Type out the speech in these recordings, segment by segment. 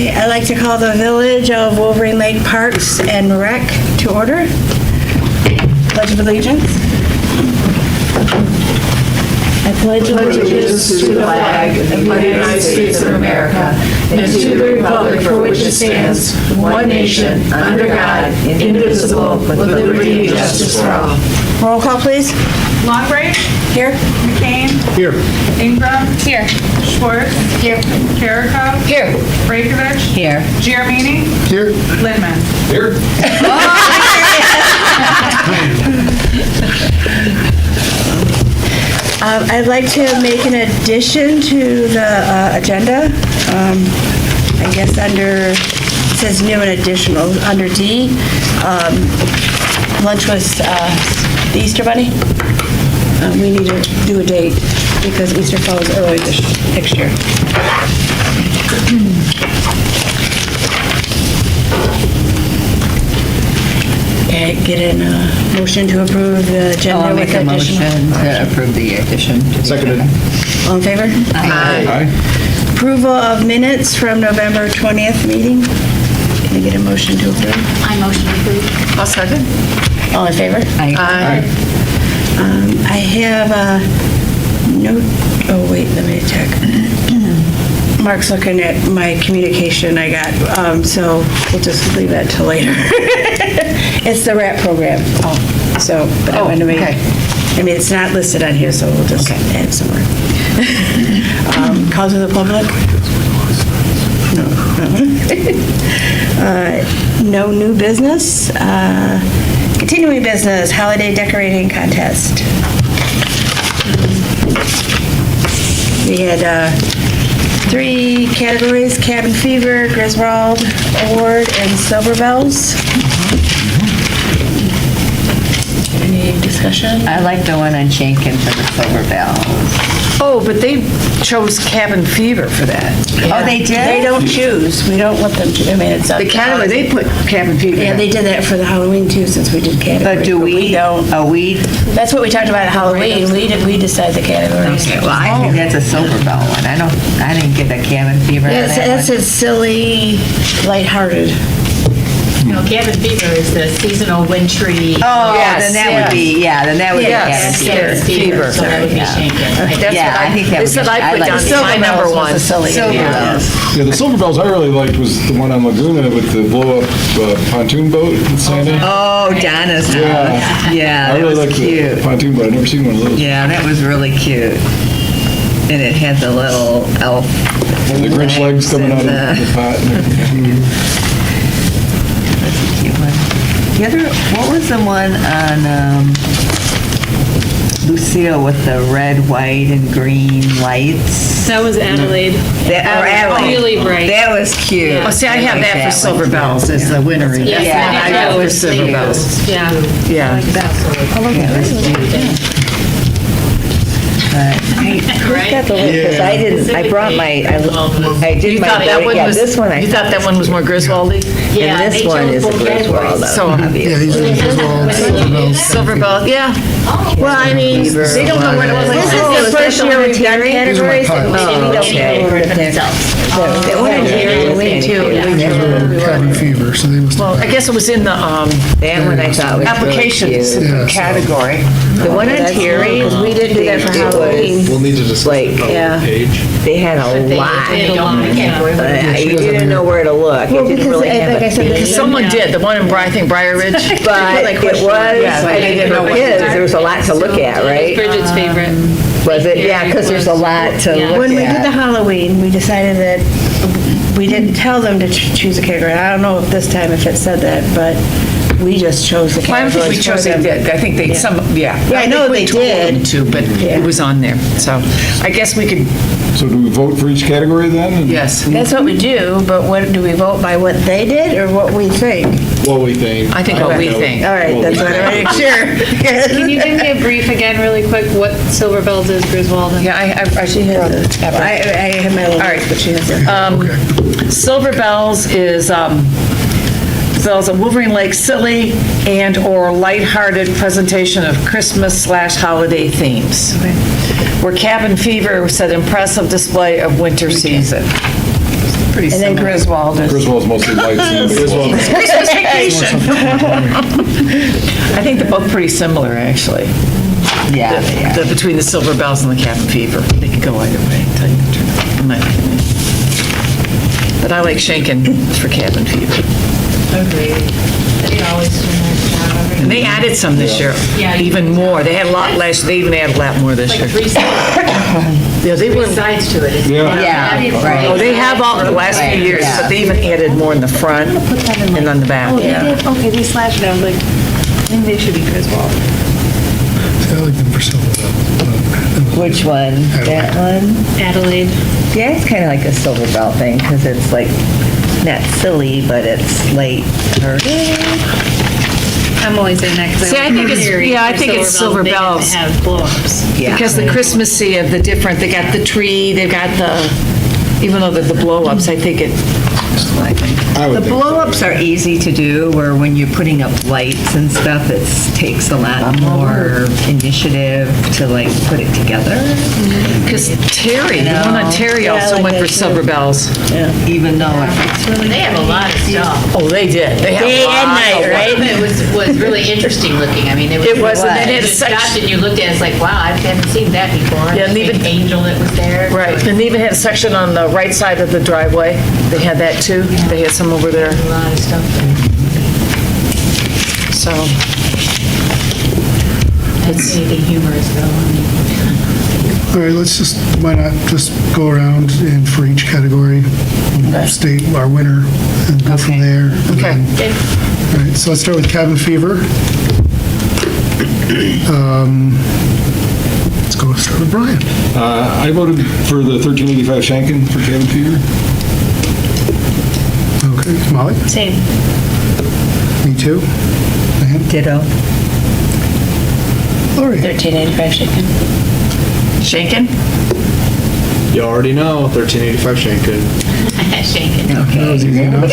Okay, I'd like to call the Village of Wolverine Lake Parks and Rec to order. Pledge of Allegiance. I pledge allegiance to the flag of the United States of America and to the republic for which it stands, one nation, under God, indivisible, with liberty and justice for all. Roll call, please. Longbridge. Here. McCain. Here. Ingram. Here. Schwartz. Here. Carrico. Here. Raykovich. Here. Giarmini. Here. Lindman. Here. I'd like to make an addition to the agenda. I guess under, it says new and additional, under D, lunch with the Easter Bunny. We need to do a date because Easter falls early next year. Okay, get a motion to approve the agenda I'll with make a additional. motion to approve the addition. to the Seconded. agenda. All in favor? Aye. Approval of minutes from November 20th meeting. Can I get a motion to approve? I motion approved. I'll second. All in favor? Aye. I have a note, oh wait, let me check. Mark's looking at my communication I got, so we'll just leave that till later. It's the RAP program. So, but I wanted to make, okay. I mean, it's not listed on here, so we'll just add somewhere. Calls of the public? No. No new business. Continuing business, holiday decorating contest. We had 3 categories: Cabin Fever, Griswold Award, and Silver Bells. Any discussion? I like the one on Shankin for the Silver Bells. Oh, but they chose Cabin Fever for that. Oh, they did? They don't choose. We don't let them choose. I mean, it's up The to category, they put Cabin Fever. Yeah, they did that for the Halloween too, since we did categories. But do we? don't. Oh, we? That's what we talked about at Halloween. We decide the categories. Okay, well, I think that's a Silver Bell one. I didn't get a cabin fever on Yeah, that that's one. a silly, lighthearted. No, cabin fever is the seasonal wintry. Oh, Yes, then that yes. would be, then that would be Yes, cabin fever. yes. Fever. So that would be Yeah. Shankin. That's Yeah, what I think that This would is what be- I I put like down the as my number Bells was one. a silly. Silver yeah. Bells. Yeah, the Silver Bells I really liked was the one on Laguna with the blow-up pontoon boat in Santa. Oh, Donna's house. Yeah. Yeah, I that really was liked the cute. pontoon boat. I've never seen one of those. Yeah, that was really cute. And it had the little elf. And the Grinch legs coming out of and the pot. and everything. That's a cute one. The other, what was the one on Lucille with the red, white, and green lights? That was Adelaide. Adelaide. Really bright. That was cute. Oh, see, I have like that for one, Silver too. Bells as the winner. Yeah, Yeah, I that go for was Silver cute. Bells. Yeah. Yeah. Because I didn't, I brought my, I did You my, thought that one yeah, was, this one I you thought that one was more Griswoldy? Yeah, And this they one chose is a both Griswold, categories. So, obviously. Yeah, these are the Silver Bells. Silver Bells, yeah. Well, I mean, They don't know what it was. this Oh, is is the that first the year one we've done Terry? categories. and we Oh, don't okay. know where to pick. That one on Terry, Halloween too. Cabin fever, so they must Well, I guess it was in the That one I thought was really applications cute. Yeah, so- category. The one on Terry, Because we didn't do that for it was Halloween. We'll need to discuss Like, it Yeah. on the page. they had a lot. They don't want to But you didn't know where to look. It Well, didn't because, really have like I a said, theme. because Someone did, the one in, I think, Briar Ridge. But like it question was, marks. Yeah, I they think didn't know for what kids, to do. there was a lot to look at, right? Bridget's favorite. Was it? Yeah, because there's a lot to Yeah. look When we did the at. Halloween, we decided that we didn't tell them to choose a category. I don't know if this time if it said that, but we just chose the Well, I don't think we categories chose, for they them. did. I think they, some, yeah. Yeah, I know think we they told them did. to, but Yeah. it was on there. So I guess we could, So do we vote for each category then? And yes. That's what we do, but what, do we vote by what they did or what we think? What we think. I think what we think. All right, that's what I make sure. Can you give me a brief again, really quick, what Silver Bells is, Griswold? And Yeah, I She has it. I have my little All right. list, but she has it. Silver Bells is, Bells, a Wolverine Lake silly and/or lighthearted presentation of Christmas/holiday themes. Where Cabin Fever said impressive display of winter season. Pretty And then similar. Griswold is. Griswold's mostly lights. and- Christmas vacation. I think they're both pretty similar, actually. Yeah, yeah. Between the Silver Bells and the Cabin Fever. They could go either way, tell you the truth, in my opinion. But I like Shankin for Cabin Fever. Agreed. They always do a nice job. And they added some this year, Yeah. even more. They had a lot less, they even added a lot more this year. Like three Yeah, they were, sides to it. It's Yeah. not Yeah, bad. right. oh, they have all the last few years, Yeah. but they even added more in the front and on the back. Oh, they did? Okay, they slashed it. I was like, maybe they should be Griswold. I like them for Silver Bell. Which one? That one? Adelaide. Yeah, it's kind of like a Silver Bell thing, because it's like, not silly, but it's light-hearted. I'm always saying that because See, I think it's- yeah, I think it's Silver Bells. They have blow-ups. Yeah. Because the Christmassy of the different, they got the tree, they've got the, even though they're the blow-ups, I think it, I would The think so. blow-ups are easy to do, where when you're putting up lights and stuff, it takes a lot more initiative to like put it together, because Terry, the one on Terry Yeah, I also like went that for too. Silver Bells. even though it's really. They have a lot of stuff. Oh, they did. They had Day a and lot night, of- right? It was really interesting looking. I mean, it was. It was, and then it You had such, stopped and you looked at it, it's like, wow, I haven't seen that before. Yeah, and The even- angel that was there. right, and they even had a section on the right side of the driveway. They had that too. They had some over there, A lot of stuff there. so. That's anything humorous though. I mean, All right, let's just, why not just go around and for each category, state our winner and go from there. and Okay. then- All right, so let's start with Cabin Fever. Let's go start with Brian. I voted for the 1385 Shankin for cabin fever. Okay, Molly? Same. Me too. Dan? Ditto. Lori? 1385 Shaken. Shankin? You already know, 1385 Shankin. Shankin. That was easy enough.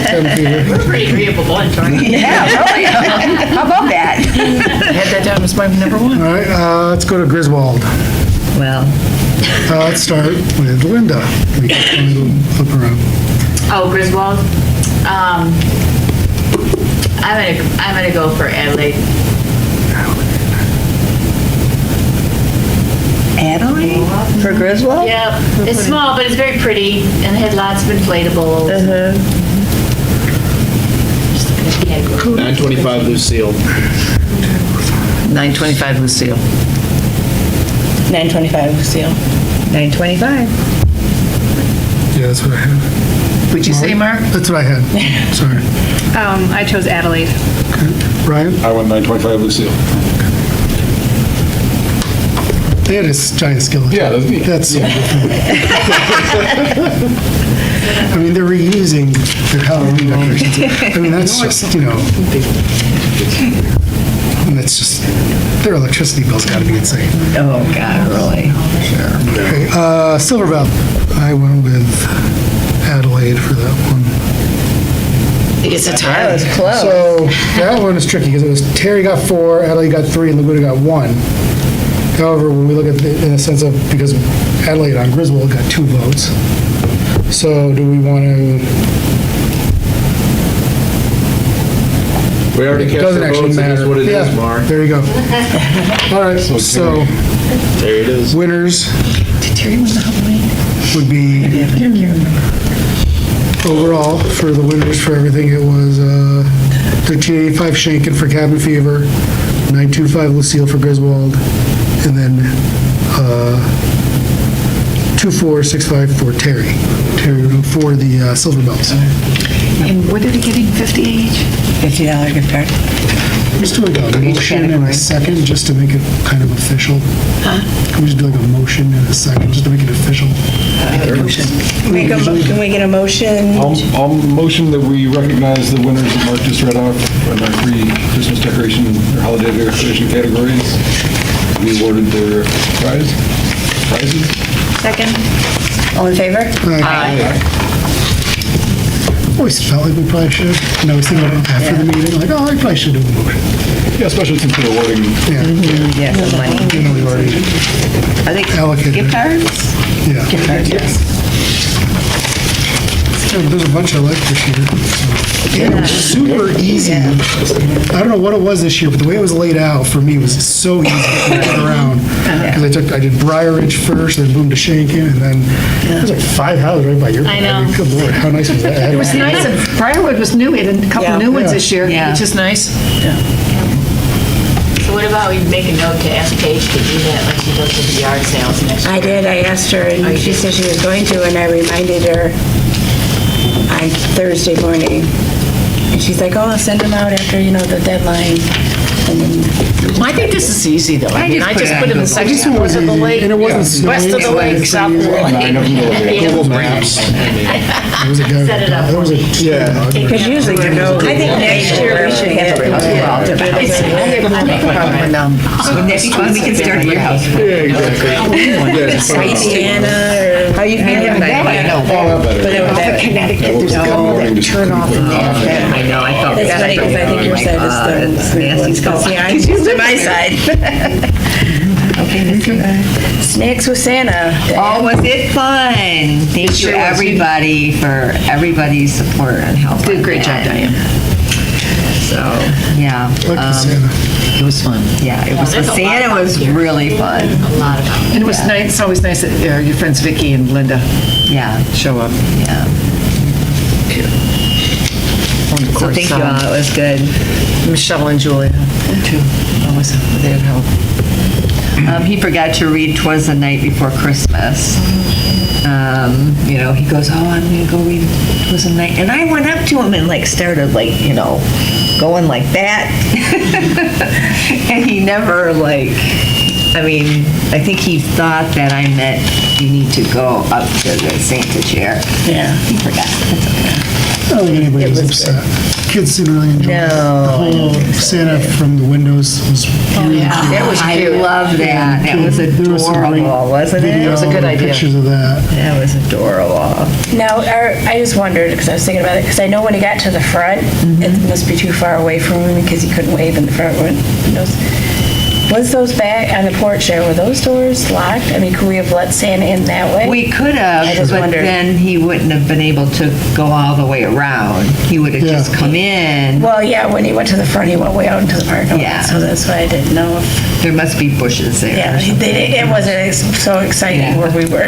Cabin Fever. We're a pretty agreeable bunch, aren't we? Yeah, really. How about that? I had that down as my number one. All right, let's go to Griswold. Well, Let's start with Linda. We can flip around. Oh, Griswold. I'm gonna go for Adelaide. Adelaide for Griswold? Yep, it's small, but it's very pretty, and it had lots of inflatables. Just looking at the category. 925 Lucille. 925 Lucille. 925 Lucille. 925. Yeah, that's what I had. Would you say, Mark? That's what I had. Sorry. I chose Adelaide. Brian? I went 925 Lucille. They had a giant skeleton. Yeah, that's neat. That's so different. I mean, they're reusing their Halloween decorations. I mean, that's just, and it's just, their electricity bill's got to be insane. Oh, God, really? Okay, Silver Bell. I went with Adelaide for that one. It's a That tie. was close. So that one is tricky because it was Terry got 4, Adelaide got 3, and Laguna got 1. However, when we look at it in a sense of, because Adelaide on Griswold got 2 votes. So do we want to, We already it cast doesn't our actually votes, it matter. is what it Yeah, is, Mark. there you go. All right, so There it is. winners would be, overall, for the winners for everything, it was 1385 Shankin for Cabin Fever, 925 Lucille for Griswold, and then 2465 for Terry. Terry for the Silver Bells. And what did he get in, 50 each? $50 gift card. Just do like a motion and a category. second, just to make it kind of official. Can we just do like a motion and a second, just to make it official? Can we get a motion? I'll motion that we recognize the winners that Mark just read off on our 3 Christmas decoration or holiday decoration categories. We awarded their prizes. Second. All in favor? Always felt like we probably should, and I was thinking about it after the meeting, like, oh, I probably should do a motion. Yeah, especially since we're awarding Yeah. Yeah, some money. You know, we've already Are they allocated. gift cards? Yeah. Gift cards, yes. Yeah, there's a bunch I like this year. And it was super easy. I don't know what it was this year, but the way it was laid out for me was so easy to get around. Because I did Briar Ridge first, then moved to Shankin, and then there's like 5 houses right by your. I know. Good Lord, how nice was that? It was nice, and Briarwood was new, we had a couple new ones this year, Yeah. which is nice. So what about we make a note to ask Paige to do that when she goes to the yard sales next year? I did, I asked her, and she said she was going to, and I reminded her on Thursday morning. And she's like, oh, I'll send them out after, the deadline. And then, I think this is easy, though. I mean, I just put put it in the on section Google. north of the lake, And it wasn't snowing, west of the so lake, it's south of the lake. Nine of them go there. Google Maps. There was a guy. Set it up There was a. Yeah. because usually, I think next year we should have I have no problem with them. Next one, we can start your house. Yeah, exactly. Indiana, or how you feel about that? I know. But it was that Connecticut, there's turn off in there. I know, I felt That's bad. funny, 'cause I think your side is the- It's nasty stuff. Yeah, I'm used to my side. Snacks with Santa. Oh, was it fun? Thank you, everybody, for everybody's support and help. Did a on great job, that. Diane. So, yeah. Like the Santa. It was fun. Yeah, it was, there's a lot Santa of fun was here. really fun. A lot of them. And it was nice, it's always nice that your friends Vicky and Linda Yeah, show up. yeah. And of So course, thank you all, it was good. Michelle and Julia, too. Always, they had help. He forgot to read "'Twas the Night Before Christmas." He goes, "Oh, I'm gonna go read "'Twas the Night," and I went up to him and started going like that, and he never I think he thought that I meant you need to go up to the Santa chair. Yeah. He forgot. That's okay. I don't think anybody was upset. Kids didn't really enjoy it. The whole Santa from the windows was really cute. That was I cute. love that. That was There was some great adorable, wasn't it? video was a good and idea. Pictures of that. That was adorable. Now, I just wondered, because I was thinking about it, because I know when he got to the front, it must be too far away from him because he couldn't wave in the front windows. Was those back on the porch there, were those doors locked? I mean, could we have let Santa in that way? We could have, I just but wondered. then he wouldn't have been able to go all the way around. He would have just Yeah. come in. Well, yeah, when he went to the front, he went way out into the parking lot. Yeah. So that's why I didn't know if, There must be bushes there. yeah, or something. it wasn't so exciting Yeah. where we were.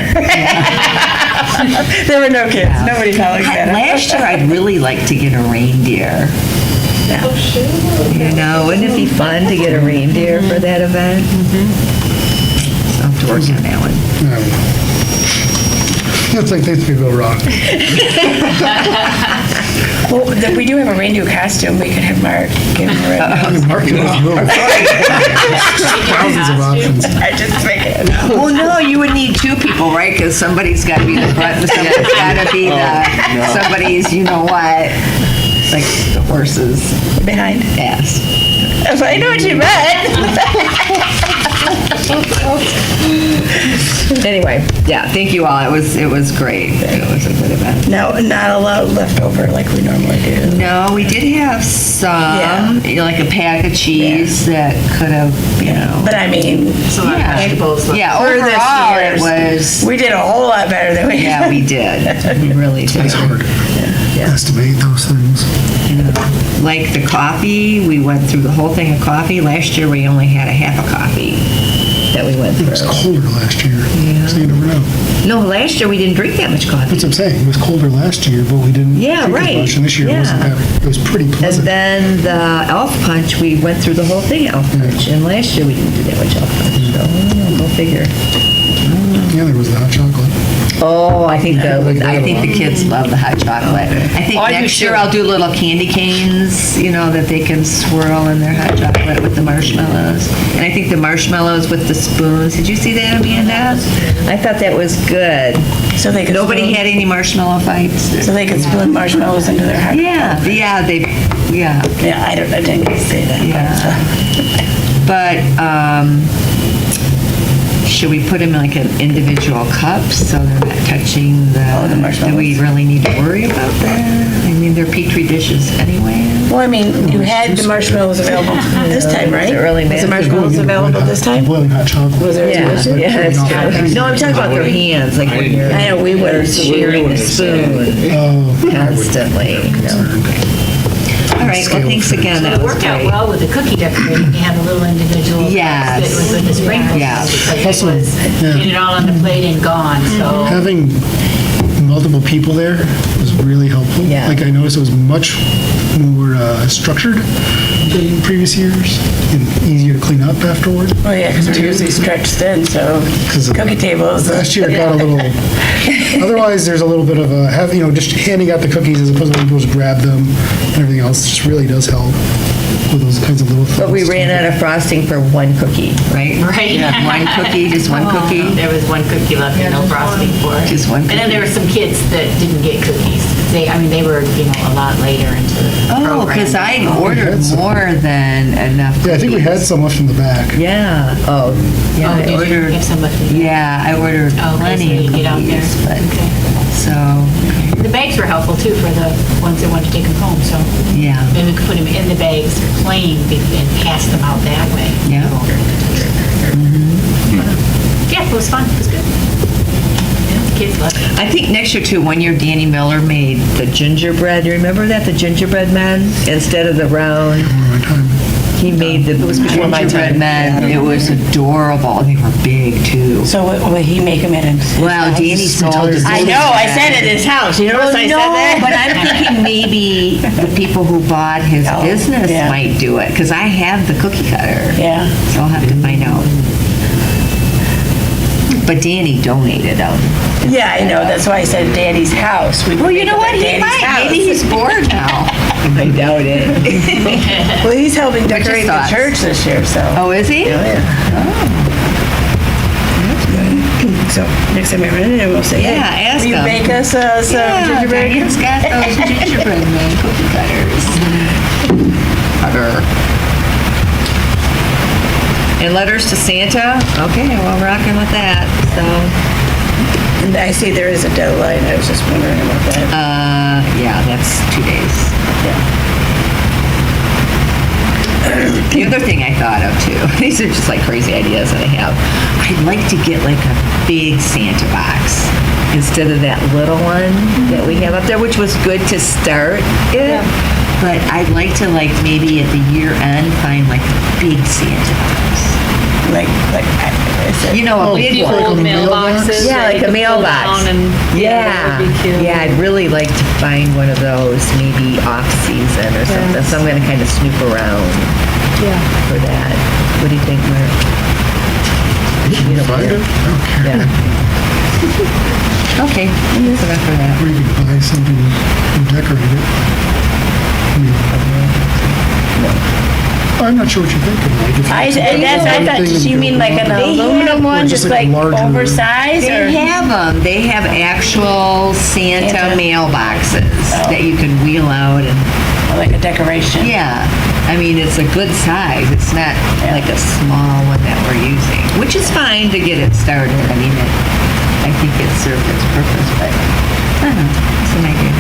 There were no kids. Nobody felt like that. Last year, I'd really like to get a reindeer. Wouldn't it be fun to get a reindeer for that event? So I'll have to work on that one. It's like things could go wrong. Well, we do have a reindeer costume. We could have Mark give him a red nose. Market is moving. Thousands of options. I just make it up. Well, no, you would need 2 people, right? Because somebody's got to be the front and somebody's got to be somebody's, you know what, like the horse's Behind. ass. I know what you meant. Anyway, yeah, thank you all. It was great. It was a good event. No, not a lot left over like we normally do. No, we did have some, like a pack of cheese that could have, But I mean, Yeah, for this overall, it year, was, we did a whole lot better than we yeah, we did. We really did. It's hard. Estimate those things. Like the coffee, we went through the whole thing of coffee. Last year, we only had a half a coffee that we went It was through. colder last year, so you never know. No, last year, we didn't drink that much coffee. That's what I'm saying. It was colder last year, but we didn't Yeah, drink right. as much. And this year it wasn't Yeah. that. It was pretty And pleasant. then the elf punch, we went through the whole thing elf punch. And last year, we didn't do that much elf punch. So, go figure. Yeah, there was the hot chocolate. Oh, I think the kids love the hot chocolate. I think next year I'll do little candy canes, that they can swirl in their hot chocolate with the marshmallows. And I think the marshmallows with the spoons. Did you see that, Amanda? I thought that was good. So they could Nobody spoon, had any marshmallow fights. so they could spoon marshmallows into their hot. Yeah, yeah, Yeah, I didn't say that. Yeah. But should we put them in like an individual cup so they're not touching the marshmallows. Do we really need to worry about that? I mean, they're Petri dishes anyway. Well, I mean, you had the marshmallows available this time, right? Does it really Was the matter? marshmallows available this time? Boiling hot chocolate. Was there? Yeah, Was it? yeah, that's true. No, I'm talking about their hands, like when you're I know, we would. sharing the spoon Oh, constantly. All right, well, thanks again, that It was worked out great. well with the cookie decorating. You had a little individual cups Yes. that was with the sprinkles. Yeah. Because it was, get it all on the plate and gone, so. having multiple people there was really helpful. Yeah. Like I noticed it was much more structured than previous years and easier to clean up afterward. Oh, yeah, because we're usually stretched thin, so 'Cause of- cookie tables. Last year it got a little, otherwise there's a little bit of a, just handing out the cookies as opposed to people just grab them and everything else just really does help with those kinds of little things. But we ran out of frosting for one cookie, right? Right. Yeah, one cookie, just one cookie? There was one cookie left and no frosting for it. Just one And then cookie. there were some kids that didn't get cookies. They were, a lot later into the program. Oh, because I we ordered had some. more than enough cookies. Yeah, I think we had some left in the back. Yeah, oh, yeah, Oh, I did you ordered, have some left in the back? yeah, I ordered Oh, okay, plenty so of you get out there. cookies, but, Okay. so, The bags were helpful too for the ones that wanted to take them home, so yeah. maybe we could put them in the bags plain and pass them out that way. Yeah. Yeah, it was fun, it was good. Yeah, the kids loved it. I think next year too, one year Danny Miller made the gingerbread. You remember that, the gingerbread men? Instead of the round, he made the gingerbread men. It was adorable. They were big too. So will he make them at his? Well, Danny sold the I know, I said at his house, you notice I said that? But I'm thinking maybe the people who bought his Oh, business yeah. might do it, because I have the cookie cutter. Yeah. So I'll have to find out. But Danny donated them. Yeah, I know, that's why I said Danny's house. Well, you know what, he might, maybe he's bored now. I doubt it. Well, he's helping your decorate the thoughts? church this year, so. Oh, is he? So next time I run into him, we'll say, hey, Yeah, ask will you him. bake us some Yeah, gingerbread? Diane's got those gingerbread man cookie cutters. Cutter. And letters to Santa? Okay, well, rocking with that, so. And I see there is a deadline, I was just wondering about that. Yeah, that's 2 days. The other thing I thought of too, these are just like crazy ideas that I have. I'd like to get like a big Santa box instead of that little one that we have up there, which was good to start it. But I'd like to maybe at the year end find like a big Santa box. Like, I said. You know, a big The one. old mailboxes. Yeah, that like you a could pull mailbox. down and- that would be cute. Yeah, I'd really like to find one of those, maybe off-season or something, so I'm gonna kind of snoop around for that. What do you think, Mark? You don't Find care? it? I don't care. Yeah. Okay, that's enough for that. Or you could buy something and decorate it. I mean, I'm not sure what you're thinking, like. if I it's thought, everything you and mean go like an up and- aluminum one, Or just just like like a larger- oversized, or? They have them, they have actual Santa Santa. mailboxes that you can wheel out and, Like a decoration? yeah. I mean, it's a good size, it's not like a small one that we're using, which is fine to get it started. I mean, I think it served its purpose, but I don't know, it's an idea.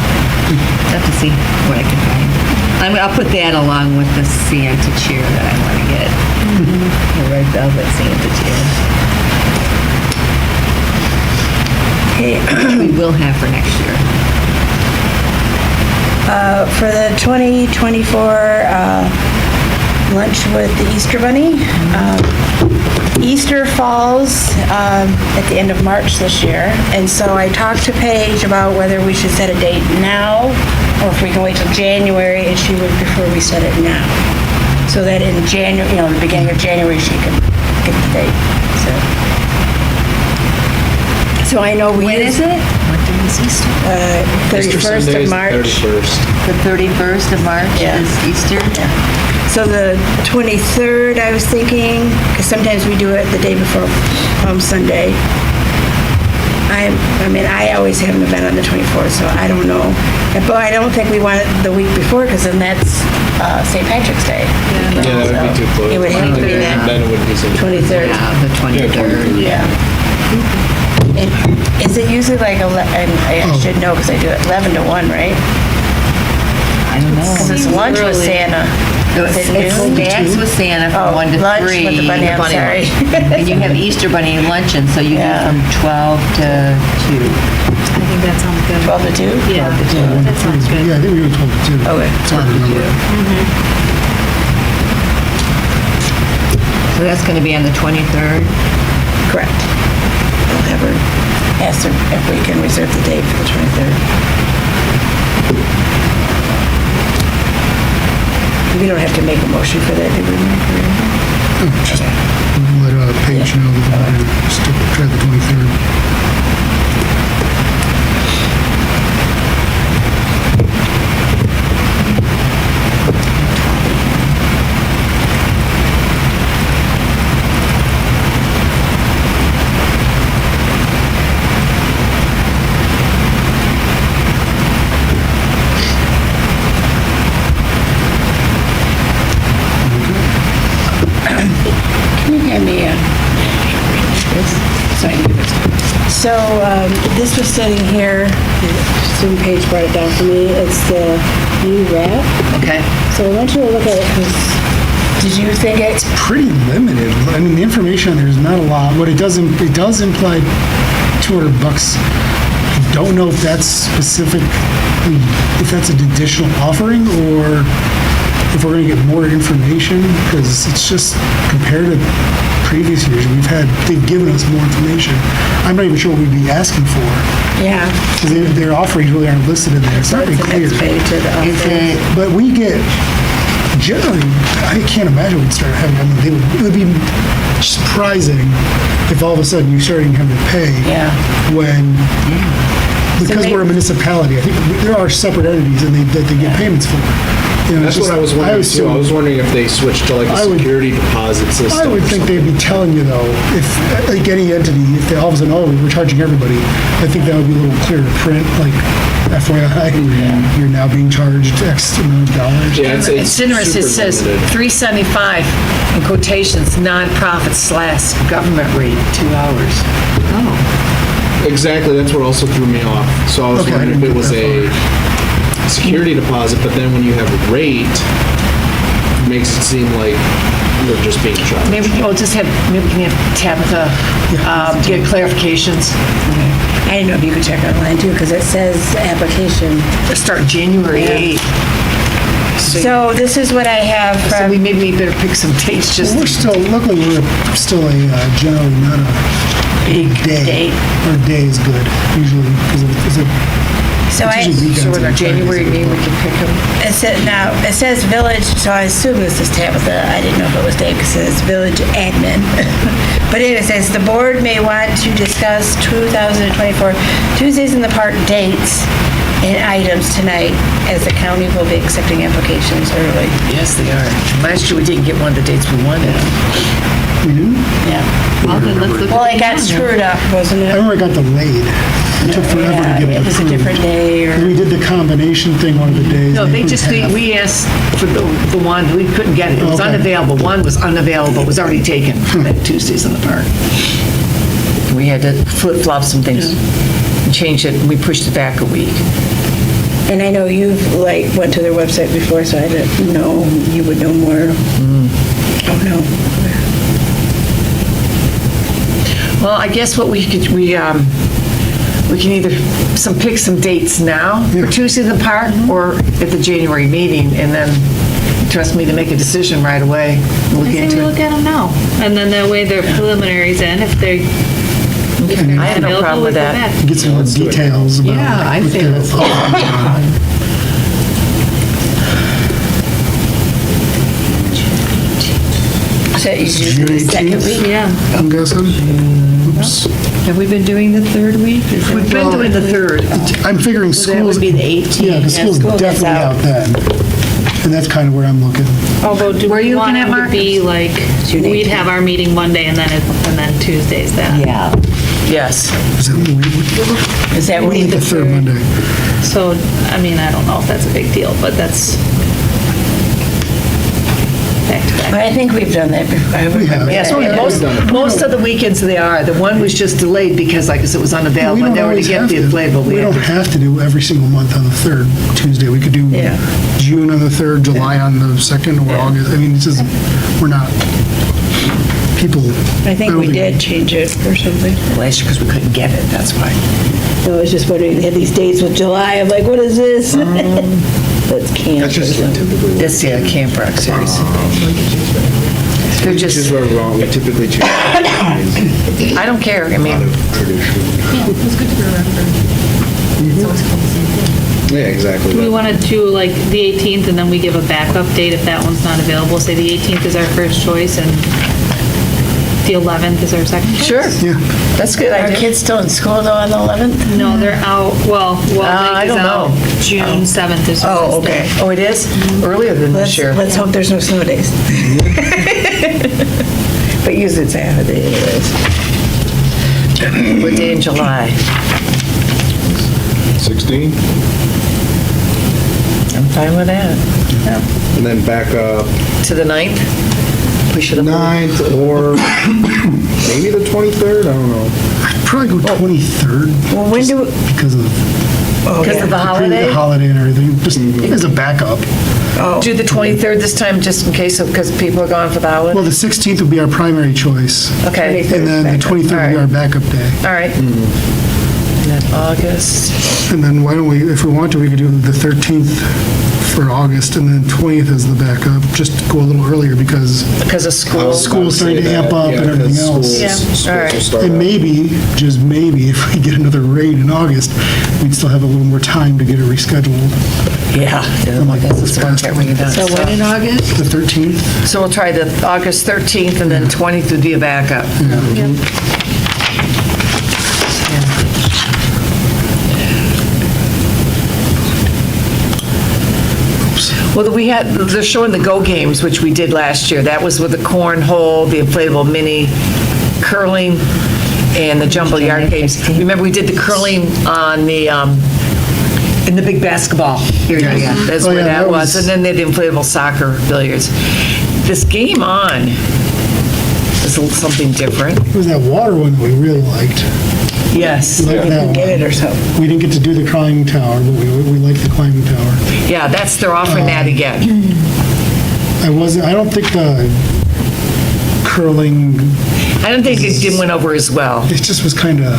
Have to see what I can find. I'll put that along with the Santa chair that I want to get. The red velvet Santa chair. Which we will have for next year. For the 2024 lunch with the Easter Bunny, Easter falls at the end of March this year, and so I talked to Paige about whether we should set a date now, or if we can wait till January, and she would prefer we set it now. So that in January, the beginning of January, she can get the date, So I know we When is it? What day is Easter? 31st of March. 31st. The 31st of March Yeah. is Easter? So the 23rd, I was thinking, because sometimes we do it the day before Palm Sunday. I always have an event on the 24th, so I don't know. But I don't think we want it the week before, because then that's St. Patrick's Day. Yeah, that would be too close. It would have to be that Then it would be so. 23rd. 23rd. Yeah, the 23rd. Yeah. And is it usually like, and I should know because I do it 11 to 1, right? I don't know. Because it's lunch with Santa. Is it It's noon? snacks with Santa Oh, from 1 to 3. lunch with the bunny, I'm sorry. And you have Easter Bunny luncheon, so you do Yeah. from 12 to 2. I think that sounds good. 12 to 2? Yeah, that sounds good. Yeah, I think we were 12 to 2. Okay. It's hard to remember. So that's going to be on the 23rd. Correct. I'll have her ask her if we can reserve the date for the 23rd. We don't have to make a motion for that, do we? Just let Paige know that we're going to still try the 23rd. Can you hand me this? Sorry. So this was sitting here, Zoom page brought it down for me. It's the new wrap. Okay. So I want you to look at it because did you think it's Pretty limited. I mean, the information on there is not a lot. What it does imply $200. I don't know if that's specific, if that's an additional offering or if we're going to get more information, because it's just compared to previous years, they've given us more information. I'm not even sure what we'd be asking for, Yeah. because their offerings really aren't listed in there. It's not It's very the clear. next page of the Is offerings. it, But we get, generally, I can't imagine we'd start having, I mean, it would be surprising if all of a sudden you're starting having to pay Yeah. when, because maybe- we're a municipality, I think there are separate entities and that they get payments for. You know, That's it's what I was just- wondering too. assume- I was wondering if they switched to like I a would- security deposit system. I would or think they'd something. be telling you though, if, like any entity, if they all of a sudden, oh, we're charging everybody, I think that would be a little clearer print, like FYI, you're now being charged X amount of dollars. Yeah, It's interesting, it super says limited. 375 in quotations, nonprofit/government rate, 2 hours. Exactly, that's what also threw me off. So I was Okay, I wondering if didn't it was get a security deposit, but then when you have a rate, it makes it seem like we're just being charged. Maybe we'll just have, maybe we can have Tabitha get clarifications. I didn't know if you could check online too, because it says application. Start January 8th. So this is what I have So we from, maybe better pick some dates just We're still, luckily, we're still generally not a big day. date. Or day is good, usually, because so it's I, usually weekends. So with our and January Fridays. meeting, we can pick them. it says village, so I assume this is Tabitha. I didn't know if it was Dave because it says village admin. But anyway, it says the board may want to discuss 2024 Tuesdays in the Park dates and items tonight as the county will be accepting applications early. Yes, they are. Last year, we didn't get one of the dates we wanted. Yeah. well, then let's look Well, at it got screwed up, wasn't I it? remember it got delayed. It took forever to Yeah, get it it was a approved. different day And we or, did the combination thing one of the days. No, and they approved just, half. we asked for the one, we couldn't get it. It was Okay. unavailable. One was unavailable, was already taken, that Tuesdays in the Park. We had to flip-flop some things, and change it, and we pushed it back a week. and I know you've went to their website before, so I didn't know, you would know more. Oh, no. Well, I guess what we could, we can either pick some dates now for Tuesday in the Park or at the January meeting, and then trust me to make a decision right away. I Look say we into look it. at them now. And then that way they're preliminaries in. If they're I have no problem with that. Get some more details about. Yeah, I what think their that's- thoughts are. So you do the second week? Yeah. I'm guessing. Oops. Have we been doing the third week? Is We've it- been doing the third. I'm figuring So that schools. would be the 18th. Yeah, the school's school gets definitely out. out then. And that's kind of where I'm looking. Although, do Where are we you want looking at, them to be like, June we'd 18th. have our meeting Monday and then Tuesday's that? Yeah. Yes. Is that Is that we week need the third Monday? So, I mean, I don't know if that's a big deal, but that's back to back. I think we've done that before. I remember have. that. Most of the weekends they are. The one was just delayed because, like I said, it was We unavailable. don't They were to always get have the to. inflatable. We don't have to do every single month on the third Tuesday. We could do Yeah. June on the 3rd, July on the 2nd, or August. I mean, it's just, we're not, people. I think don't we did change it or something. last year because we couldn't get it. That's why. I was just wondering, they had these dates with July. I'm like, what is this? That's camp. That's just or something. typically. This year, Camp Rock series. They're Which is just. where we're wrong. We typically choose I don't care. I a lot mean, of tradition. Yeah, exactly. Do we but- want to do like the 18th and then we give a backup date if that one's not available? Say the 18th is our first choice and the 11th is our second choice? sure. Yeah. That's a good Are idea. kids still in school though on the 11th? No, they're out, well, I Lake is don't out know. June 7th is Oh, Wednesday. okay. Oh, it is? Earlier than this year. Let's hope there's no snow days. But usually it's a half a day anyways. What day in July? 16? I'm fine with that. And then back up To the 9th? Push it up. 9th or maybe the 23rd. I don't know. I'd probably go 23rd. Well, when do, Because of Because of the the holiday? holiday and everything, just as a backup. Do the 23rd this time, just in case, because people are gone for the Well, holiday? the 16th would be our primary choice, Okay, and then the 23rd would be our backup day. all right. And then August. And then why don't we, if we want to, we could do the 13th for August, and then 20th is the backup, just go a little earlier because Because of school. school's starting to Say amp that, up yeah, and everything because else. Yeah, schools all right. will start And up. maybe, just maybe, if we get another raid in August, we'd still have a little more time to get it rescheduled. Yeah. I guess it's gonna get redone. so when in August? The 13th? So we'll try the August 13th, and then 20th would be a backup. Well, we had, they're showing the Go Games, which we did last year. That was with the cornhole, the inflatable mini, curling, and the jumbo yard games. Remember, we did the curling on the, in the big basketball area. That's Oh, where yeah, that that was. was- And then they did inflatable soccer billiards. This Game On is a little something different. It was that water one that we really liked. Yes. We liked that Get it one. or something. We didn't get to do the climbing tower, but we liked the climbing tower. Yeah, they're offering that again. I don't think the curling, I don't think it didn't went over as well. it just was kind of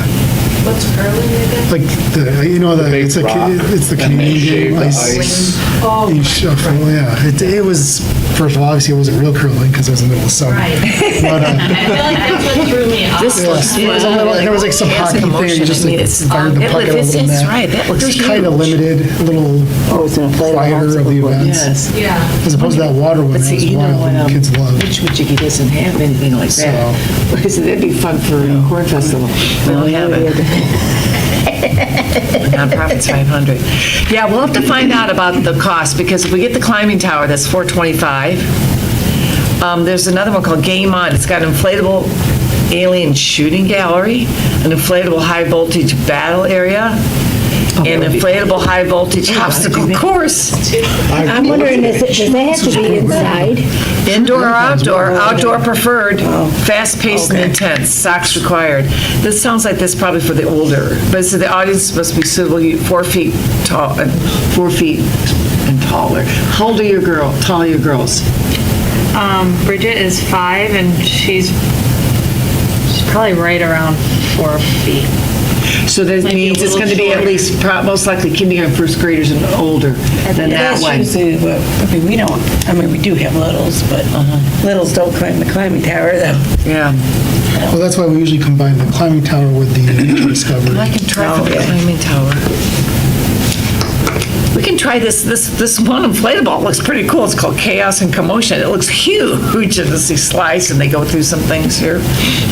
What's curling again? like big it's rock it's the and they Canadian shave game. the Ice. Oh, You shuffle, yeah. It was, first of all, obviously it wasn't real curling because it was in the middle of summer. right. But I feel like that's what threw me off. This looks it was a little, there was like some Chaos hockey and thing, commotion. just I mean, like it's- fired the it- puck at a it's- little it's net. right, that looks It was kind of huge. limited, a little Oh, it's an inflatable quieter of the obstacle course. events. Yes. Yeah. As opposed to that water one, But that see, was you know wild, what, and the kids loved. Wichita doesn't have anything like that. So that'd be fun for Corn Festival. We don't have it. Nonprofit's 500. Yeah, we'll have to find out about the cost, because if we get the climbing tower, that's $425. There's another one called Game On. It's got an inflatable alien shooting gallery, an inflatable high voltage battle area, and an inflatable high voltage obstacle course. I'm wondering, does that have to be inside? Indoor or outdoor, outdoor preferred, fast-paced and intense, socks required. This sounds like this probably for the older, but so the audience must be suitable, 4 feet tall, 4 feet and taller. How old are your tall are your girls? Bridget is 5 and she's probably right around 4 feet. So that Might be a means it's little going to be at shorter. least, most likely kindergarten, first graders and older than that That's one. usually what, I mean, we don't, I mean, we do have littles, but littles don't climb the climbing tower though. Yeah. Well, that's why we usually combine the climbing tower with the nature discovery. I can try for the climbing tower. We can try this one inflatable. It looks pretty cool. It's called Chaos and Commotion. It looks huge. And these slides, and they go through some things here.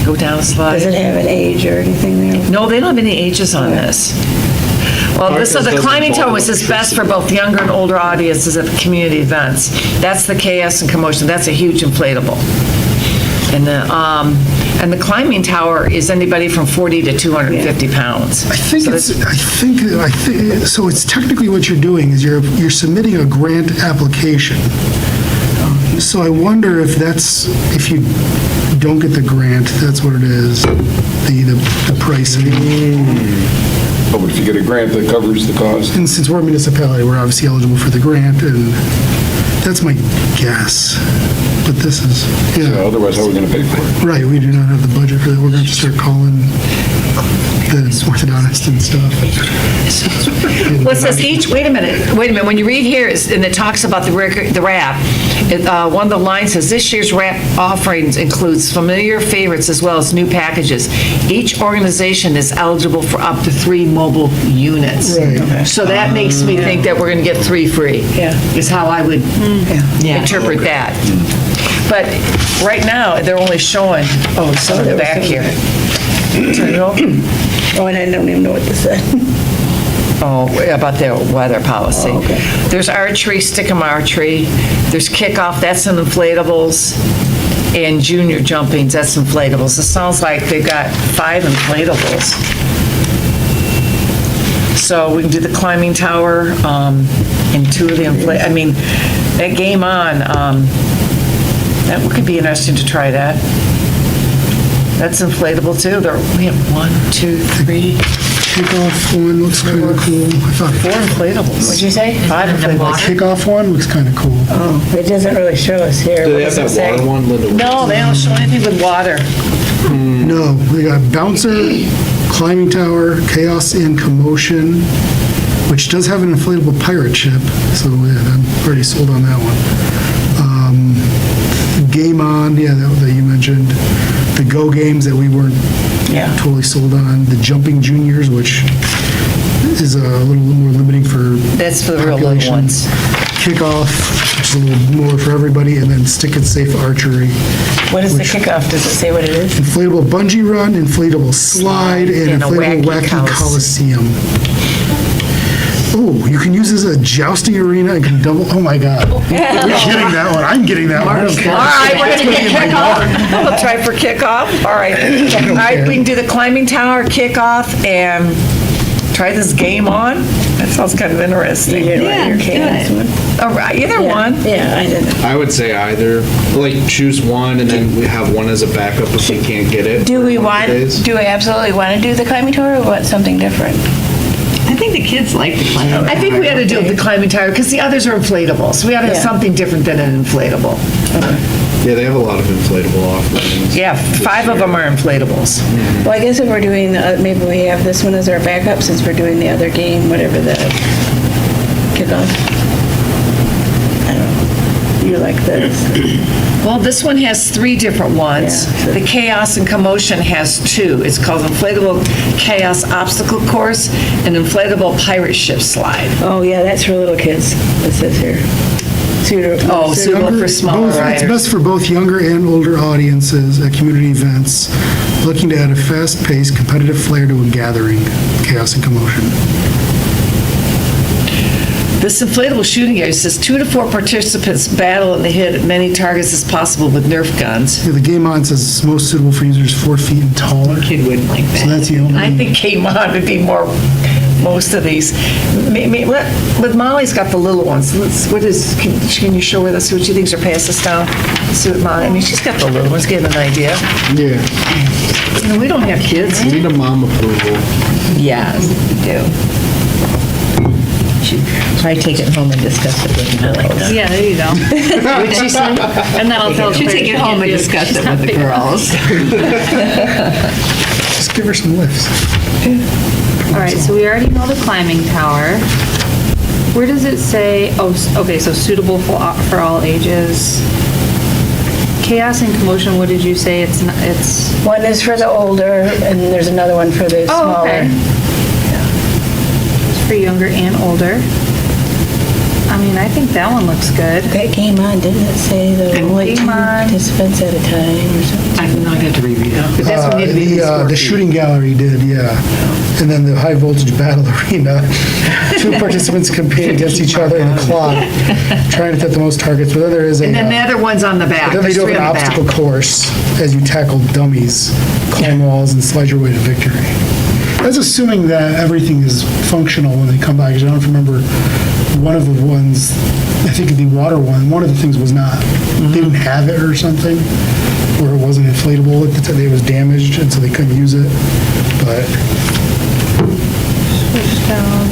Go down a slide. Does it have an age or anything there? No, they don't have any ages on this. Well, so the doesn't climbing tower was involve best for both younger and older audiences at the community events. That's the Chaos and Commotion. That's a huge inflatable. And the climbing tower is anybody from 40 to 250 pounds. I think So it's, that's- so it's technically what you're doing is you're submitting a grant application. So I wonder if that's, if you don't get the grant, that's what it is, the pricing. Oh, but if you get a grant that covers the cost, And since we're a municipality, we're obviously eligible for the grant, and that's my guess. But this is, yeah, otherwise how are we going to pay for it? right, we do not have the budget for that. We're going to have to start calling the orthodontist and stuff. Well, it says each, wait a minute, when you read here, and it talks about the wrap, one of the lines says, this year's wrap offerings includes familiar favorites as well as new packages. Each organization is eligible for up to 3 mobile units. Right. So that makes me think that we're going to get 3 free. Yeah. Is how I would interpret that. But right now, they're only showing, some of the back here. Turn it over. Oh, and I don't even know what this said. Oh, about their weather policy. There's archery, stick-'em archery. There's kickoff, that's in inflatables. And junior jumpings, that's inflatables. It sounds like they've got 5 inflatables. So we can do the climbing tower, and 2 of the I mean, that Game On, that could be interesting to try that. That's inflatable too. We have 1, 2, 3, Kickoff one looks kind of cool. I thought 4 inflatables. What'd you say? 5 the inflatables. kickoff one looks kind of cool. Oh, it doesn't really show us here. Do What they have does it that say? water one, Linda? No, they don't show anything with water. No, we got bouncer, climbing tower, chaos and commotion, which does have an inflatable pirate ship, so yeah, I'm already sold on that one. Game On, yeah, that you mentioned. The Go games that we weren't totally sold on. The Jumping Juniors, which is a little more limiting for That's for the real little population. ones. Kickoff, which is a little more for everybody, and then Stick It Safe Archery. What is the kickoff? Does it say what it is? Inflatable bungee run, inflatable slide, and And a inflatable wacky wacky coliseum. Oh, you can use this as a jousting arena and can double, oh my God. We're getting that one, I'm getting that one. I don't care. All right, we're going to get kickoff. We'll try for kickoff. All right. All right, we can do the climbing tower, kickoff, and try this Game On. That sounds kind of interesting. You didn't write your chaos one? All right, either one. Yeah, I didn't. I would say either, like choose one and then we have one as a backup if we can't get it. Do we one want, of the days. do we absolutely want to do the climbing tower or want something different? I think the kids like the climbing. I think we ought to do the climbing tower because the others are inflatable. So we ought to have Yeah. something different than an inflatable. Yeah, they have a lot of inflatable offerings. Yeah, 5 of them are inflatables. Well, I guess if we're doing, maybe we have this one as our backup since we're doing the other game, whatever the kickoff. I don't know. You like this? Well, this one has 3 different ones. Yeah. The Chaos and Commotion has 2. It's called Inflatable Chaos Obstacle Course and Inflatable Pirate Ship Slide. Oh, yeah, that's for little kids. It says here. Suitable for smaller It's riders. best for both younger and older audiences at community events, looking to add a fast-paced, competitive flair to a gathering, chaos and commotion. This inflatable shooting area says 2 to 4 participants battle and they hit as many targets as possible with Nerf guns. Yeah, the Game On says it's most suitable for users 4 feet and taller. Kid wouldn't like So that. that's the only. I think Game On would be most of these. With Molly's got the little ones. Can you show her this, what she thinks or pass this down? See what Molly, I mean, she's got the little ones, get an idea. Yeah. You know, we don't have kids. We need a mom approval. Yeah, we do. Should probably take it home and discuss it with the girls. Yeah, there you go. What'd she say? And then I'll tell Should Claire take she it home can't and do it. discuss She's it not with the big enough. girls. Just give her some lifts. All right, so we already know the climbing tower. Where does it say, okay, so suitable for all ages. Chaos and Commotion, what did you say? It's One is for the older, and there's another one for the Oh, smaller. okay. It's for younger and older. I mean, I think that one looks good. That Game On, didn't it say the only 2 Game On. participants at a time or something? I'm not going to reread it. But that's what we need to be The shooting gallery did, yeah. And then the high voltage battle arena. 2 participants compete against each other in a clock, trying to hit the most targets. But then there is a. And then the other one's on the back. Then they There's do 3 an on the back. obstacle course as you tackle dummies, climb walls, and slide your way to victory. That's assuming that everything is functional when they come by, because I don't remember one of the ones, I think the water one of the things was not, they didn't have it or something, or it wasn't inflatable, it was damaged, and so they couldn't use it, but Switch down.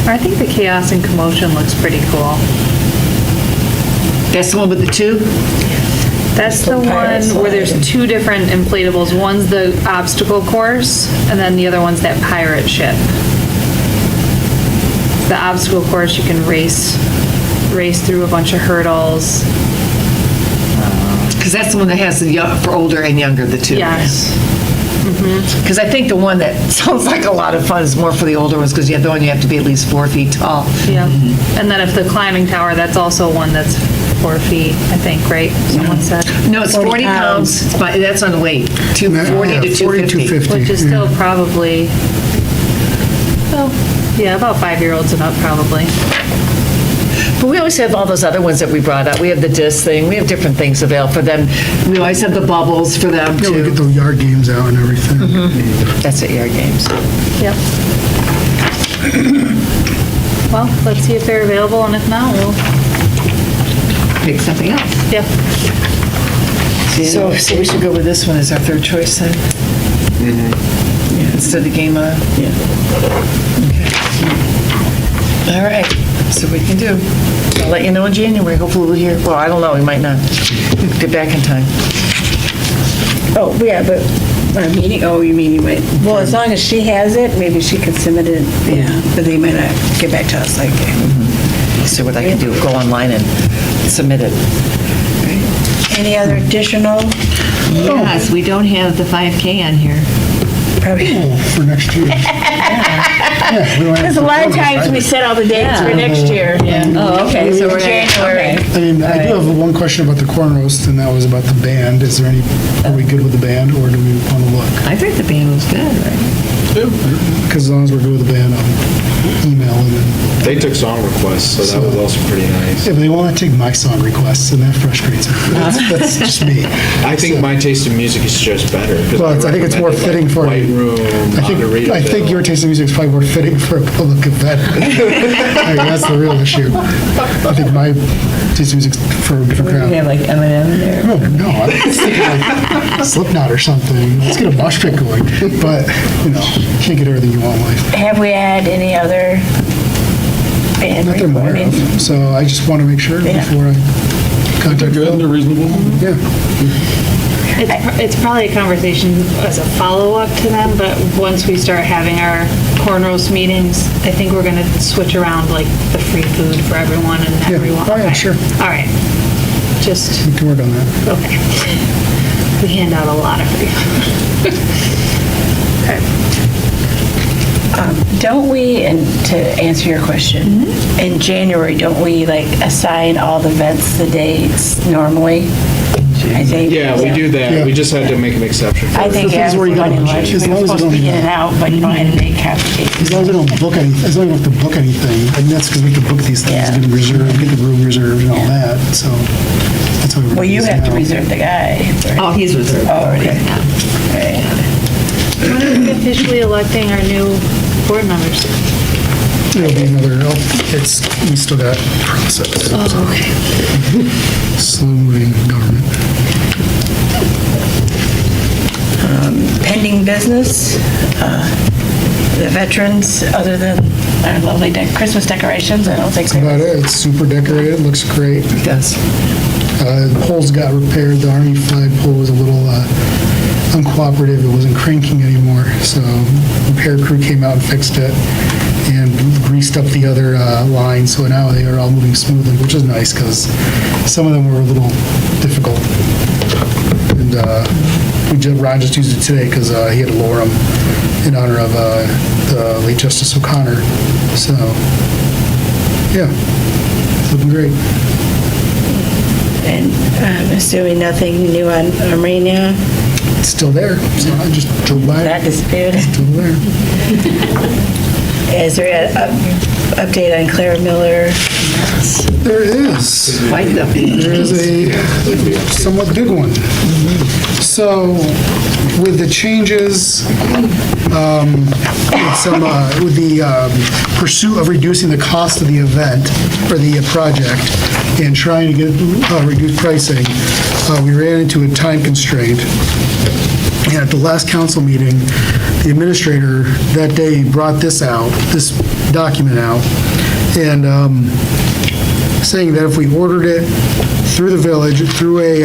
I think the chaos and commotion looks pretty cool. That's the one with the two? That's the one where there's two different inflatables. One's the obstacle course, and then the other one's that pirate ship. The obstacle course, you can race through a bunch of hurdles. Because that's the one that has the for older and younger, the two. Yes. Because I think the one that sounds like a lot of fun is more for the older ones, because you have the one you have to be at least 4 feet tall. Yeah. And then if the climbing tower, that's also one that's 4 feet, I think, right? Someone said. No, it's 40 pounds. That's on weight. 40 to 250. Which is still probably, well, yeah, about 5-year-olds and up probably. But we always have all those other ones that we brought up. We have the disc thing. We have different things available for them. We always have the bubbles for them yeah, we get too. the yard games out and everything. That's at Yard Games. Yep. Well, let's see if they're available, and if not, we'll, Pick something else. yeah. So we should go with this one as our third choice then? Yeah, instead of the game on? Yeah. Okay. All right, so we can do. I'll let you know in January. Hopefully we'll hear, well, I don't know, we might not. Get back in time. Oh, yeah, but our meeting, you mean you might, well, as long as she has it, maybe she could submit it, yeah, but they might not get back to us like, See what I can do, go online and submit it. any other additional? Yes, we don't have the 5K on here. Probably. Oh, for next year. Yeah, we don't have Because a lot of times we set all the dates for next year. Oh, okay, so we're January. I mean, I do have one question about the corn roast, and that was about the band. Is there any, are we good with the band, or do we want to look? I think the band was good, right? Because as long as we're good with the band, I'll email them. And, They took song requests, so that was also pretty nice. yeah, but they won't take my song requests, and that frustrates me. That's just me. I think my taste in music is just better. 'cause Well, I think it's more recommended, fitting for White Room, I think your taste in music is probably more fitting for a public event. I mean, that's the real issue. I think my taste in music is for a different crowd. like Eminem there. Oh, no, I was thinking like Slipknot or something. Let's get a mosh pit going. But, can't get everything you want in life. Have we had any other band Not that I'm aware recordings? of. So I just want to make sure Yeah. before I They're contact good, they're Phil. reasonable. Yeah. It's probably a conversation as a follow-up to them, but once we start having our corn roast meetings, I think we're going to switch around like the free food for everyone and Yeah. everyone. Oh, yeah, Okay. sure. All right. Just, We can work on that. okay. We hand out a lot of free food. Okay. Don't we, and to answer your question, in January, don't we like assign all the events the dates normally? I think. Yeah, we do that. Yeah. We just had to make an exception for I it. think The things where you everybody gotta- lunch, we as were long as you supposed to don't be in have- and out, but you don't have to make cupcakes. As long as we don't book any, as long as we don't have to book anything, and that's because we have to book these things, Yeah. get them reserved, get the room reserved and all that, so that's how we're. Well, you have to reserve the guy. right? Oh, he's reserved. Oh, already. Yeah. Right. When are we officially electing our new board members? It'll be another, we still got process. Oh, okay. Slow moving government. Pending business, the veterans, other than our lovely Christmas decorations, I don't think. That's about it. It's super decorated, looks great. It does. The poles got repaired. The Army flag pole was a little uncooperative. It wasn't cranking anymore. So repair crew came out and fixed it and greased up the other line. So now they are all moving smoothly, which is nice because some of them were a little difficult. And Ron just used it today because he had to lower them in honor of the late Justice O'Connor. So, yeah, looking great. And I'm assuming nothing new on Armenia, It's still there, so I just drove by it. that disappeared. Still there. Is there an update on Clara Miller? There is. There is a somewhat big one. So with the changes, with the pursuit of reducing the cost of the event or the project and trying to get reduced pricing, we ran into a time constraint. And at the last council meeting, the administrator that day brought this document out, and saying that if we ordered it through the village, through the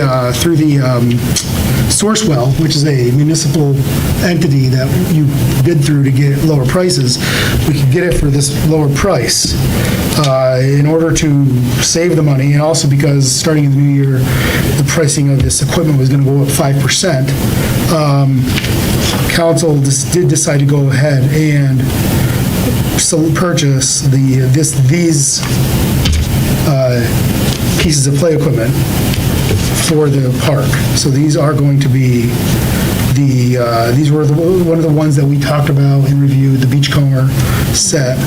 Sourcewell, which is a municipal entity that you bid through to get lower prices, we could get it for this lower price. In order to save the money, and also because starting in the new year, the pricing of this equipment was going to go up 5%, council did decide to go ahead and purchase these pieces of play equipment for the park. So these are going to be these were one of the ones that we talked about and reviewed, the Beachcomber set.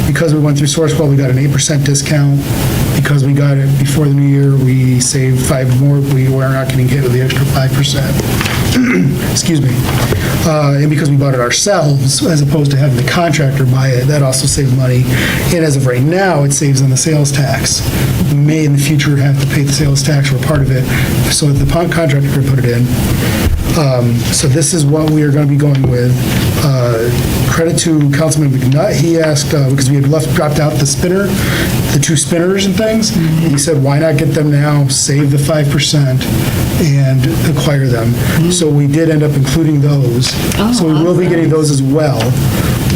Because we went through Sourcewell, we got an 8% discount. Because we got it before the new year, we saved 5 more. We were not getting hit with the extra 5%. Excuse me. And because we bought it ourselves, as opposed to having the contractor buy it, that also saved money. And as of right now, it saves on the sales tax. We may in the future have to pay the sales tax for part of it, so that the contractor could put it in. So this is what we are going to be going with. Credit to Councilman McNutt. He asked, because we had dropped out the 2 spinners and things, he said, why not get them now, save the 5%, and acquire them. So we did end up including those. So we will be getting those as well.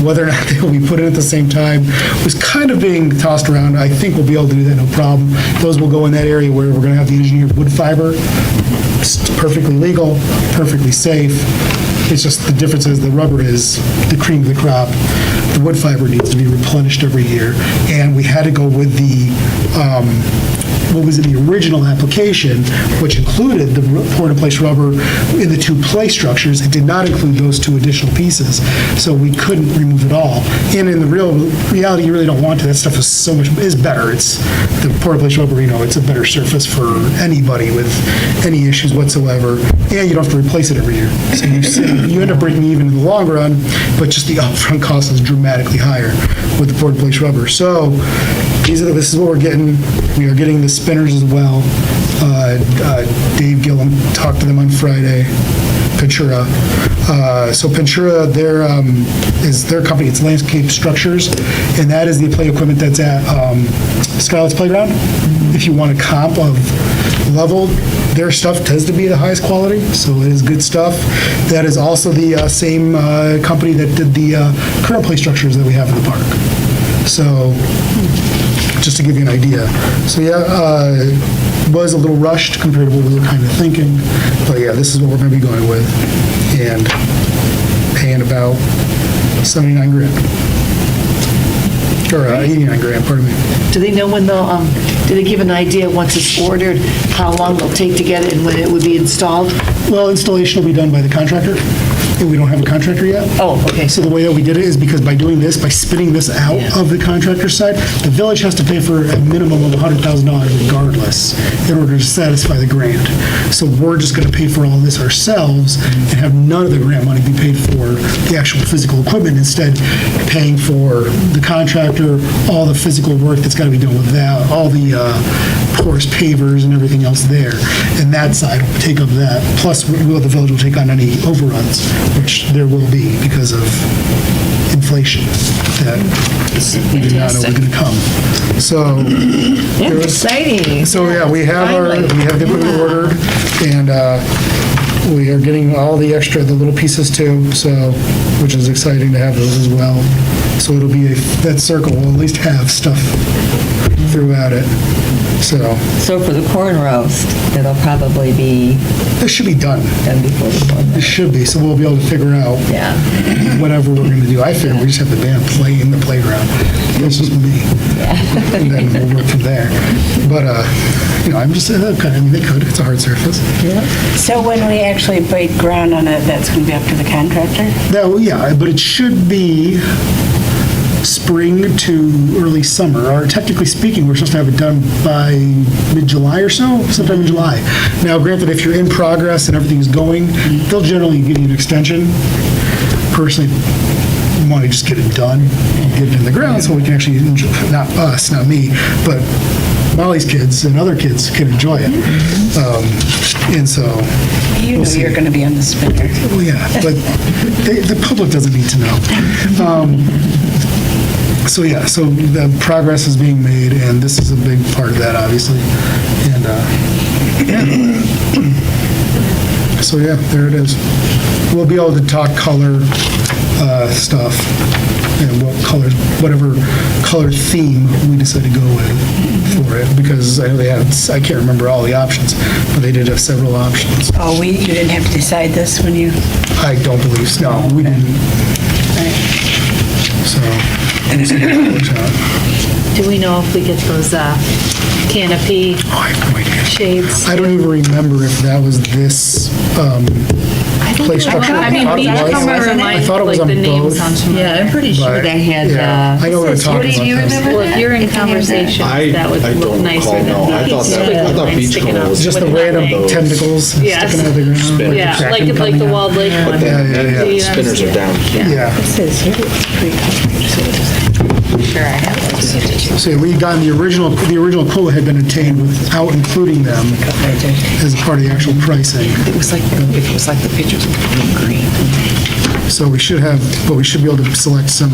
Whether or not they will be put in at the same time was kind of being tossed around. I think we'll be able to do that, no problem. Those will go in that area where we're going to have the engineered wood fiber. It's perfectly legal, perfectly safe. It's just the difference is the rubber is the cream of the crop. The wood fiber needs to be replenished every year. And we had to go with the, what was in the original application, which included the pour-in-place rubber in the 2 play structures. It did not include those 2 additional pieces. So we couldn't remove it all. And in the reality, you really don't want to. That stuff is better. It's the pour-in-place rubber, it's a better surface for anybody with any issues whatsoever. And you don't have to replace it every year. So you end up breaking even in the long run, but just the upfront cost is dramatically higher with the pour-in-place rubber. So this is what we're getting. We are getting the spinners as well. Dave Gillum talked to them on Friday. Pentura. So Pentura, is their company. It's Landscape Structures, and that is the play equipment that's at Skylights Playground. If you want a comp of level, their stuff tends to be the highest quality, so it is good stuff. That is also the same company that did the current play structures that we have in the park. So just to give you an idea. So yeah, was a little rushed compared to what we were kind of thinking, but yeah, this is what we're going to be going with, and paying about 79 grand. Or 89 grand, pardon me. Do they know when they'll, do they give an idea, once it's ordered, how long they'll take to get it and when it would be installed? Well, installation will be done by the contractor, and we don't have a contractor yet. Oh, okay. So the way that we did it is because by doing this, by spinning this out of the contractor side, the village has to pay for a minimum of $100,000 regardless in order to satisfy the grant. So we're just going to pay for all this ourselves and have none of the grant money be paid for the actual physical equipment, instead paying for the contractor, all the physical work that's got to be done with that, all the porous pavers and everything else there. And that side will take up that. Plus, the village will take on any overruns, which there will be because of inflation that we did not know was going to come. So Exciting. So yeah, we have the equipment ordered, and we are getting all the little pieces too. So, which is exciting to have those as well. So it'll be that circle will at least have stuff throughout it. So So for the corn roast, it'll probably be this should be done. done before the corn It roast. should be, so we'll be able to figure out Yeah. whatever we're gonna do. I figure we just have the band play in the playground. This is me. And then we'll work from there. But, I'm just, okay, I mean, they could, it's a hard surface. So when we actually break ground on it, that's going to be up to the contractor? Yeah, but it should be spring to early summer, or technically speaking, we're supposed to have it done by mid-July or so, sometime in July. Now, granted, if you're in progress and everything's going, they'll generally give you an extension. Personally, want to just get it done, and get it in the ground so we can actually enjoy, not us, not me, but Molly's kids and other kids can enjoy it. And so, You know see. you're going to be on the spinner. well, yeah, but the public doesn't need to know. So the progress is being made, and this is a big part of that, obviously. And, so yeah, there it is. We'll be able to talk color stuff, and whatever color theme we decide to go with for it, because I know I can't remember all the options, but they did have several options. Oh, you didn't have to decide this when you... I don't believe so. No, we didn't. So, we'll see how it works out. Do we know if we get those canopy Oh, I have no idea. shades? I don't even remember if that was this play structure. I mean, thought it was. Beachcomber I reminds, thought it was like, on the names both. on some. Yeah, I'm pretty sure But, that had, yeah, I know what we're talking Woody, do you about. remember Well, if you're in conversations, that would look nicer than the I thought squiggly Beachcomber lines sticking out. was Just the with random nothing. tentacles Yes. sticking out of the ground. Spinners. Yeah, the like kraken the coming Wild out. Lake one. Yeah, yeah, yeah. Do you Spinners are down. Yeah. It says here it's pre-colored, so it doesn't... sure I have those. So we got the original quote had been obtained without including them as a part of the actual pricing. It was like the pictures were green. So we should be able to select some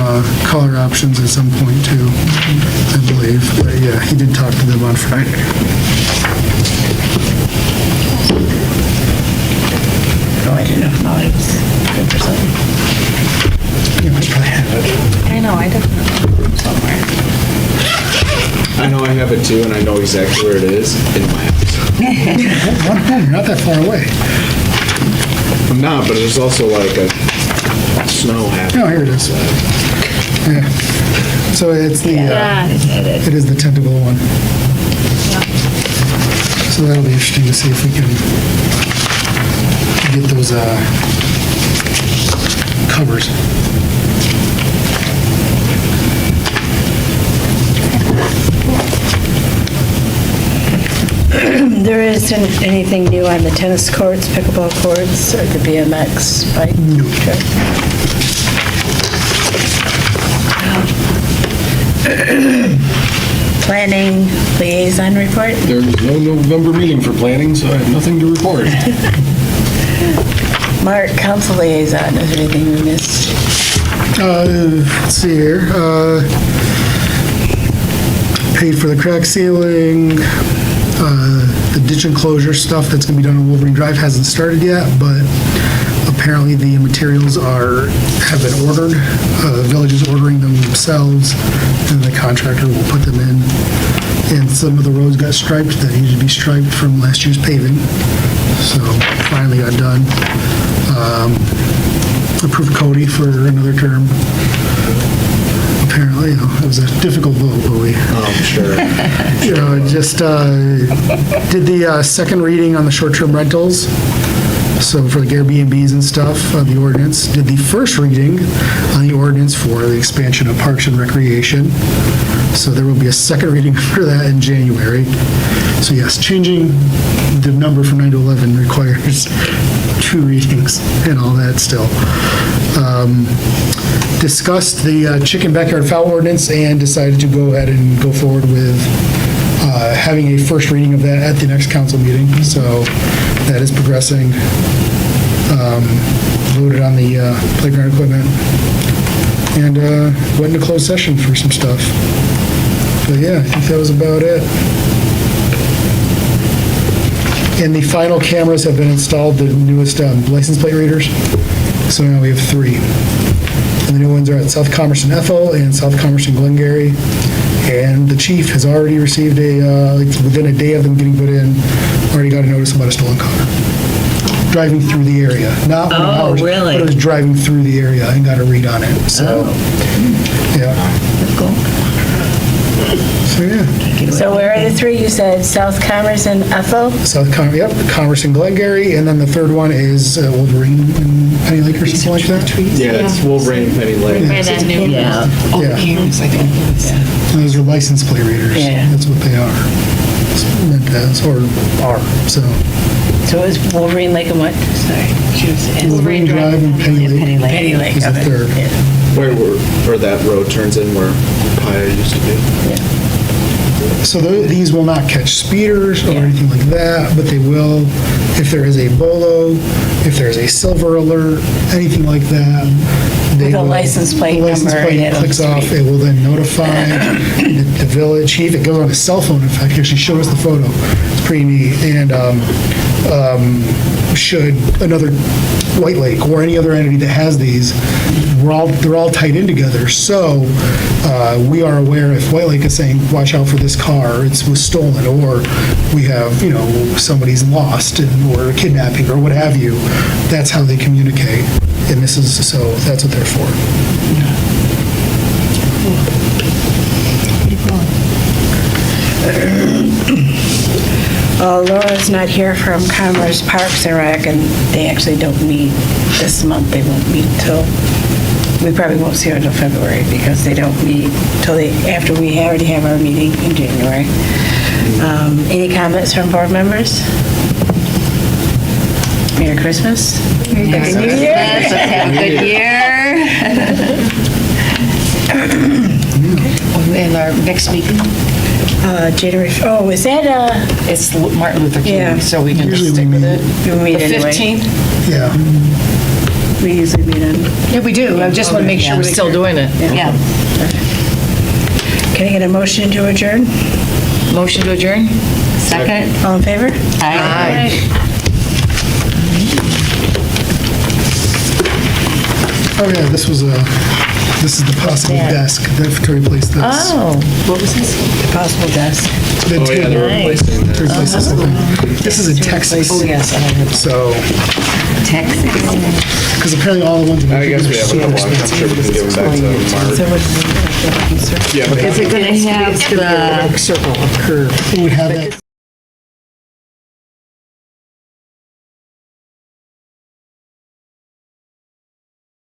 color options at some point too, I believe. But yeah, he did talk to them on Friday. Oh, I didn't know if Molly was good for something. You might probably have it. I know, I definitely know somewhere. I know I have it too, and I know exactly where it is in my house. You're not that far away. I'm not, but there's also like a snow happening. Oh, here it is. Yeah. So it's the, Yeah. it is the tentacle one. So that'll be interesting to see if we can get those covers. There isn't anything new on the tennis courts, pickleball courts, or the BMX bike track? Planning liaison report? There's no November meeting for planning, so I have nothing to report. Mark, council liaison, is there anything we missed? Let's see here. Paid for the crack ceiling. The ditch enclosure stuff that's going to be done on Wolverine Drive hasn't started yet, but apparently the materials have been ordered. The village is ordering them themselves, and the contractor will put them in. And some of the roads got striped that needed to be striped from last year's paving. So finally got done. Approved Cody for another term. Apparently, it was a difficult vote, but we, I'm sure. just did the second reading on the short-term rentals. So for the Airbnbs and stuff, the ordinance. Did the first reading on the ordinance for the expansion of Parks and Recreation. So there will be a second reading for that in January. So yes, changing the number from 9 to 11 requires 2 readings and all that still. Discussed the chicken backyard fowl ordinance and decided to go ahead and go forward with having a first reading of that at the next council meeting. So that is progressing. Voted on the playground equipment and went into closed session for some stuff. But yeah, I think that was about it. And the final cameras have been installed, the newest license plate readers. So now we have 3. And the new ones are at South Commerce and Ethel and South Commerce and Glengarry. And the chief has already received within a day of them getting put in, already got a notice about a stolen car. Driving through the area, not within hours, really? but it was driving through the area and got a read on it, so, yeah. So, yeah. So where are the three? You said South Commerce and Ethel? Commerce and Glengarry, and then the third one is Wolverine and Penny Lake or something like that. Yeah, it's Wolverine and Penny Lake. By that new. Yeah. Oh, Yeah. parents, I think it was. Those are license plate readers. Yeah. That's what they are. It's meant as, or are, so. So it was Wolverine Lake and what? Sorry. She was in Wolverine Drive and Penny Lake. Penny Lake. is the okay. third. Yeah. Where that road turns in where Paya used to be. So these will not catch speeders or anything like that, but they will if there is a BOLO, if there's a silver alert, anything like that. With a license plate The license number plate and clicks it'll off, it will then notify the village chief. It goes on his cell phone, in fact, he actually showed us the photo. It's pretty neat. And should another White Lake or any other entity that has these, they're all tied in together. So we are aware if White Lake is saying, watch out for this car, it was stolen, or we have, somebody's lost or kidnapping or what have you, that's how they communicate. And so that's what they're for. Laura's not here from Commerce Parks and Rec, and they actually don't meet this month. They won't meet till, we probably won't see her until February because they don't meet till after we already have our meeting in January. Any comments from board members? Merry Christmas. Happy New Year. Let's have a good year. And our next meeting, January, is that, it's Martin Luther Yeah. King, so we can just Usually stick we with it. we meet The anyway? 15th? Yeah. We usually meet on. Yeah, we do. I just want to make sure we're still doing it. Yeah. Can I get a motion to adjourn? Motion to adjourn? Second? All in favor? Aye. Oh, yeah, this is the possible desk to replace this. Oh, what was this? Possible desk. The Oh, yeah, they're table replacing to that. replace this whole thing. This is in Texas. Oh, yes, I have it. So, Texas. because apparently all the ones in I guess we Michigan are have a super couple. I'm expensive. sure we can give them back to Mark. Yeah, but Is it going to have the... Circle, a curve. It would have that.